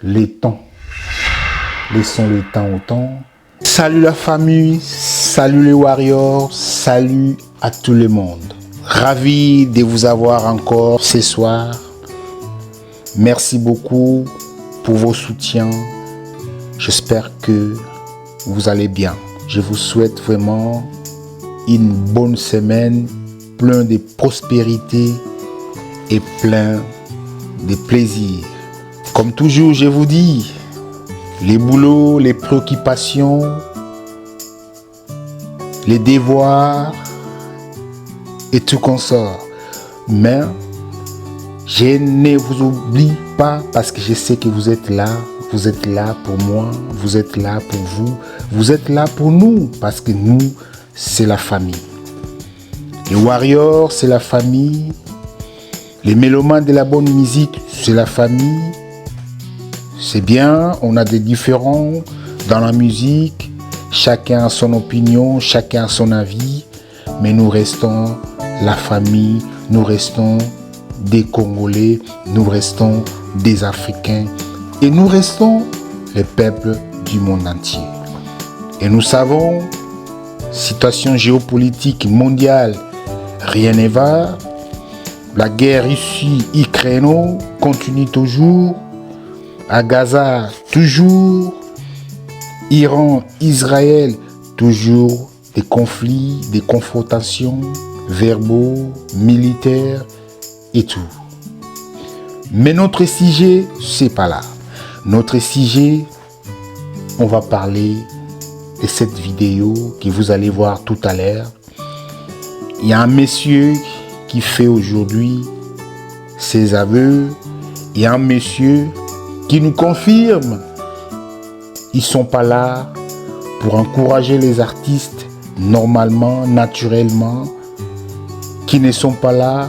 les temps. Laissons le temps au temps. Salut la famille, salut les warriors, salut à tout le monde. Ravi de vous avoir encore ce soir. Merci beaucoup pour vos soutiens. J'espère que vous allez bien. Je vous souhaite vraiment une bonne semaine, plein de prospérité et plein de plaisir. Comme toujours, je vous dis, les boulots, les préoccupations, les devoirs et tout consort. Mais je ne vous oublie pas parce que je sais que vous êtes là. Vous êtes là pour moi, vous êtes là pour vous, vous êtes là pour nous parce que nous, c'est la famille. Les warriors, c'est la famille. Les mélomanes de la bonne musique, c'est la famille. C'est bien, on a des différends dans la musique. Chacun a son opinion, chacun a son avis. Mais nous restons la famille, nous restons des Congolais, nous restons des Africains. Et nous restons les peuples du monde entier. Et nous savons, situation géopolitique mondiale, rien ne va. La guerre Russie-Ukraine continue toujours. À Gaza, toujours. Iran, Israël, toujours des conflits, des confrontations, verbaux, militaires et tout. Mais notre sujet, c'est pas là. Notre sujet, on va parler de cette vidéo que vous allez voir tout à l'heure. Il y a un monsieur qui fait aujourd'hui ses aveux. Il y a un monsieur qui nous confirme ils ne sont pas là pour encourager les artistes normalement, naturellement, qui ne sont pas là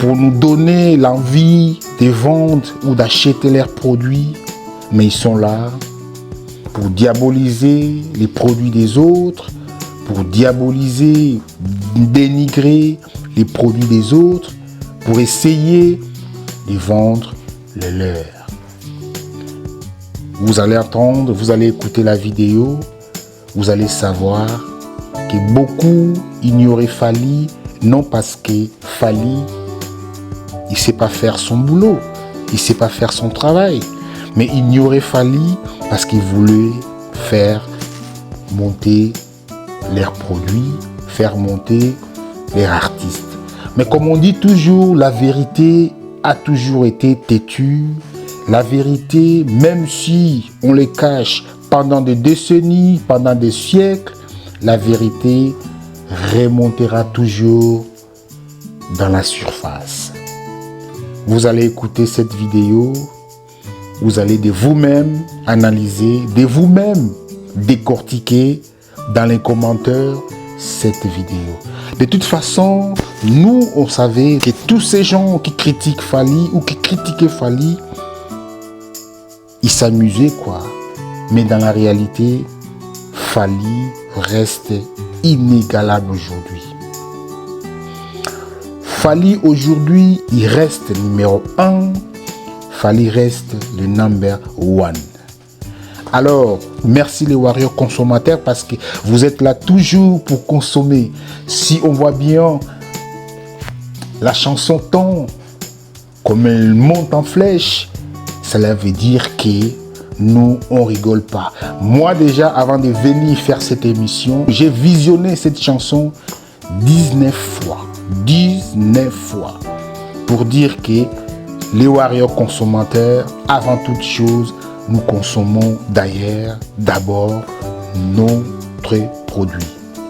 pour nous donner l'envie de vendre ou d'acheter leurs produits, mais ils sont là pour diaboliser les produits des autres, pour diaboliser, dénigrer les produits des autres, pour essayer de vendre les leurs. Vous allez entendre, vous allez écouter la vidéo, vous allez savoir que beaucoup ignoraient Fally, non parce que Fally il ne sait pas faire son boulot, il ne sait pas faire son travail, mais ignorer Fally parce qu'il voulait faire monter leurs produits, faire monter les artistes. Mais comme on dit toujours, la vérité a toujours été têtue. La vérité, même si on les cache pendant des décennies, pendant des siècles, la vérité remontera toujours dans la surface. Vous allez écouter cette vidéo, vous allez de vous-même analyser, de vous-même décortiquer dans les commentaires cette vidéo. De toute façon, nous, on savait que tous ces gens qui critiquent Fally ou qui critiquaient Fally, ils s'amusaient quoi. Mais dans la réalité, Fally reste inégalable aujourd'hui. Fally aujourd'hui, il reste numéro 1. Fally reste le number 1. Alors, merci les warriors consommateurs parce que vous êtes là toujours pour consommer. Si on voit bien la chanson tombe, comme elle monte en flèche, cela veut dire que nous, on rigole pas. Moi déjà, avant de venir faire cette émission, j'ai visionné cette chanson 19 fois. 19 fois. Pour dire que les warriors consommateurs, avant toute chose, nous consommons d'ailleurs, d'abord, notre produit.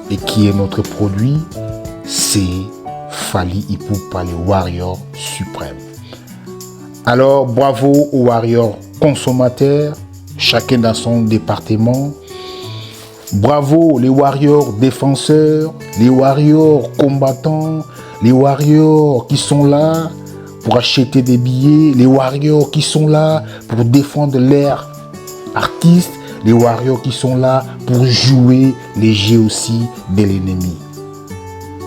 Et qui est notre produit? C'est Fally Ipupa, le warrior suprême. Alors, bravo aux warriors consommateurs, chacun dans son département. Bravo les warriors défenseurs, les warriors combattants, les warriors qui sont là pour acheter des billets, les warriors qui sont là pour défendre leurs artistes, les warriors qui sont là pour jouer les jeux aussi de l'ennemi.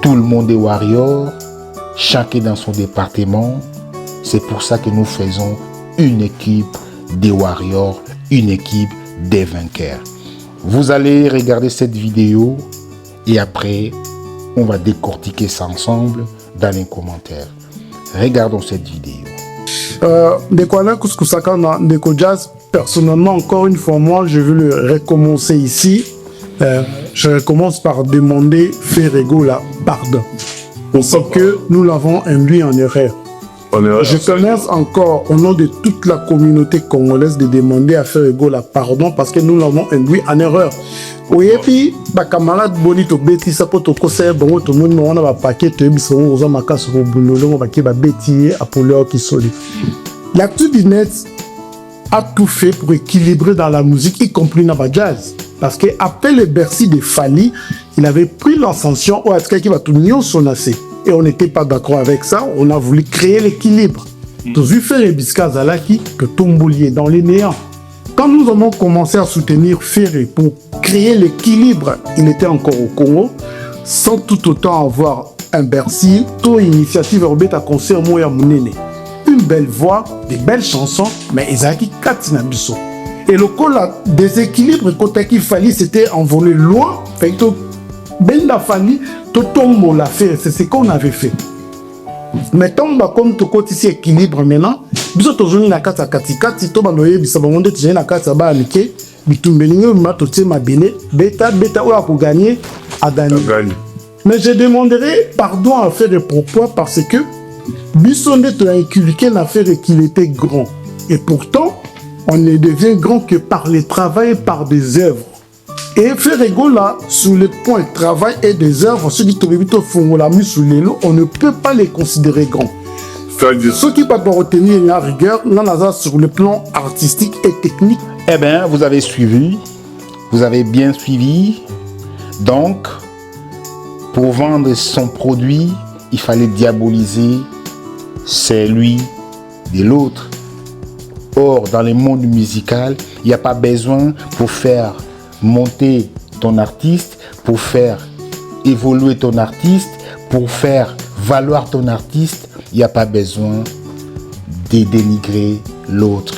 Tout le monde est warrior, chacun dans son département. C'est pour ça que nous faisons une équipe des warriors, une équipe des vainqueurs. Vous allez regarder cette vidéo et après, on va décortiquer ça ensemble dans les commentaires. Regardons cette vidéo. Ndeko Jazz, personnellement, encore une fois, moi, je veux le recommencer ici. Je recommence par demander Ferrego la pardon. Parce que nous l'avons induit en erreur. Je commence encore au nom de toute la communauté congolaise de demander à Ferrego la pardon parce que nous l'avons induit en erreur. Oui, et puis, ma camarade Bonito Betty, ça peut te conseiller, bon, tout le monde, on a un paquet de bisous, on a ma casse au boulot, on va qu'il va Betty, Apollo qui solide. L'actu du net a tout fait pour équilibrer dans la musique, y compris dans le jazz. Parce qu'après le Bercy de Fali, il avait pris l'ascension au Atska qui va tout nier son assez. Et on n'était pas d'accord avec ça, on a voulu créer l'équilibre. Tu as vu faire les biscas Zalaki que Tomboulier dans les néants. Quand nous avons commencé à soutenir Ferré pour créer l'équilibre, il était encore au Congo, sans tout autant avoir un Bercy, toute initiative Robert à concert Moya Mounene. Une belle voix, des belles chansons, mais Ezaki Katinabiso. Et le coup, là, déséquilibre, quand il fallait, c'était envolé loin. Fait que Benda Fali, tout tombe l'a fait, c'est ce qu'on avait fait. Mettons, comme tu côté ici équilibre maintenant, biso tozoni na kati katikati to banoye bisabangonde tozoni na kati ba alike bitumbelingo matotie mabele beta oya ko gagner a gagner. Mais je demanderai pardon à faire pourquoi parce que biso nde to a inculqué l'affaire qu'il était grand et pourtant on ne devient grand que par le travail par des œuvres. Et Ferrego là, sur le point de travail et des œuvres, ceux qui font la mise sous les lots, on ne peut pas les considérer grands. Ceux qui ne peuvent pas retenir la rigueur, là, sur le plan artistique et technique. Eh bien, vous avez suivi, vous avez bien suivi. Donc, pour vendre son produit, il fallait diaboliser celui de l'autre. Or, dans le monde musical, il n'y a pas besoin pour faire monter ton artiste, pour faire évoluer ton artiste, pour faire valoir ton artiste, il n'y a pas besoin de dénigrer l'autre.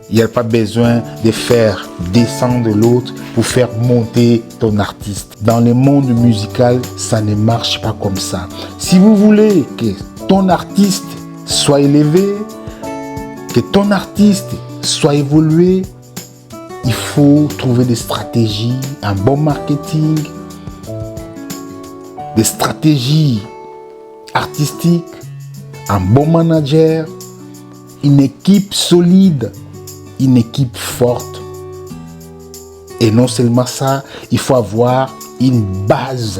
Il n'y a pas besoin de faire descendre l'autre pour faire monter ton artiste. Dans le monde musical, ça ne marche pas comme ça. Si vous voulez que ton artiste soit élevé, que ton artiste soit évolué, il faut trouver des stratégies, un bon marketing, des stratégies artistiques, un bon manager, une équipe solide, une équipe forte. Et non seulement ça, il faut avoir une base,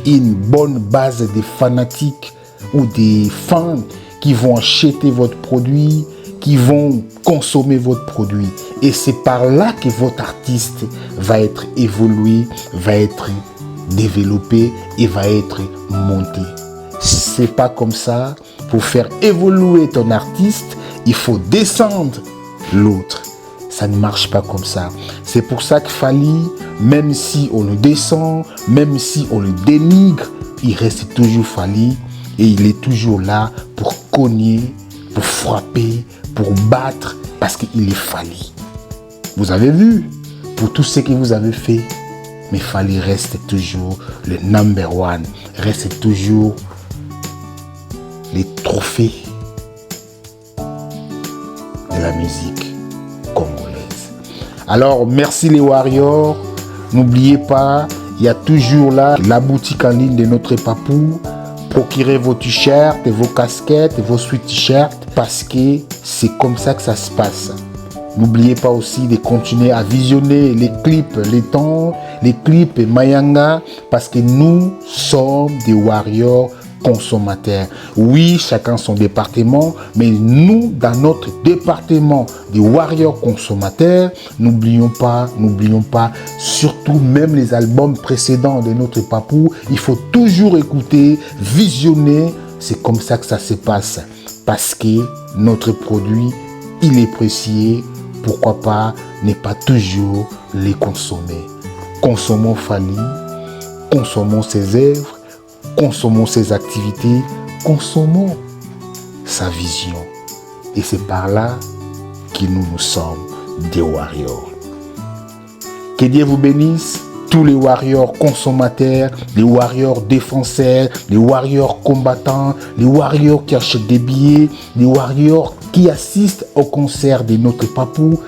une bonne base de fanatiques ou des fans qui vont acheter votre produit, qui vont consommer votre produit. Et c'est par là que votre artiste va être évolué, va être développé et va être monté. C'est pas comme ça. Pour faire évoluer ton artiste, il faut descendre l'autre. Ça ne marche pas comme ça. C'est pour ça que Fali, même si on le descend, même si on le dénigre, il reste toujours Fali et il est toujours là pour cogner, pour frapper, pour battre, parce qu'il est Fali. Vous avez vu, pour tout ce que vous avez fait, mais Fali reste toujours le number one, reste toujours les trophées de la musique congolaise. Alors, merci les Warriors. N'oubliez pas, il y a toujours là la boutique en ligne de notre papou. Procurez vos t-shirts, vos casquettes, vos sweat-shirts parce que c'est comme ça que ça se passe. N'oubliez pas aussi de continuer à visionner les clips, les clips Mayanga parce que nous sommes des warriors consommateurs. Oui, chacun son département, mais nous, dans notre département des warriors consommateurs, n'oublions pas, surtout même les albums précédents de notre papou, il faut toujours écouter, visionner, c'est comme ça que ça se passe. Parce que notre produit, il est précieux, pourquoi pas ne pas toujours les consommer. Consommons Fali, consommons ses œuvres, consommons ses activités, consommons sa vision. Et c'est par là que nous sommes des warriors. Que Dieu vous bénisse, tous les warriors consommateurs, les warriors défenseurs, les warriors combattants, les warriors qui achètent des billets, les warriors qui assistent au concert de notre papou.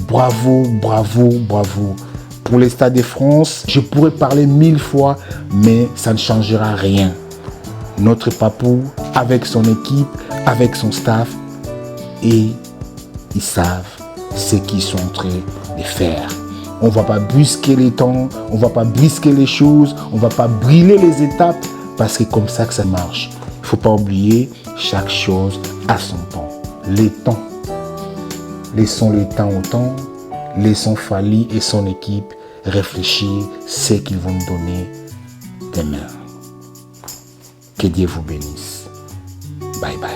Bravo, bravo, bravo. Pour les Stades de France, je pourrais parler 1000 fois, mais ça ne changera rien. Notre papou, avec son équipe, avec son staff, et ils savent ce qu'ils sont en train de faire. On ne va pas brusquer les temps, on ne va pas brusquer les choses, on ne va pas brûler les étapes, parce que comme ça que ça marche. Il ne faut pas oublier, chaque chose a son temps. Les temps. Laissons le temps au temps, laissons Fally et son équipe réfléchir ce qu'ils vont nous donner demain. Que Dieu vous bénisse. Bye bye.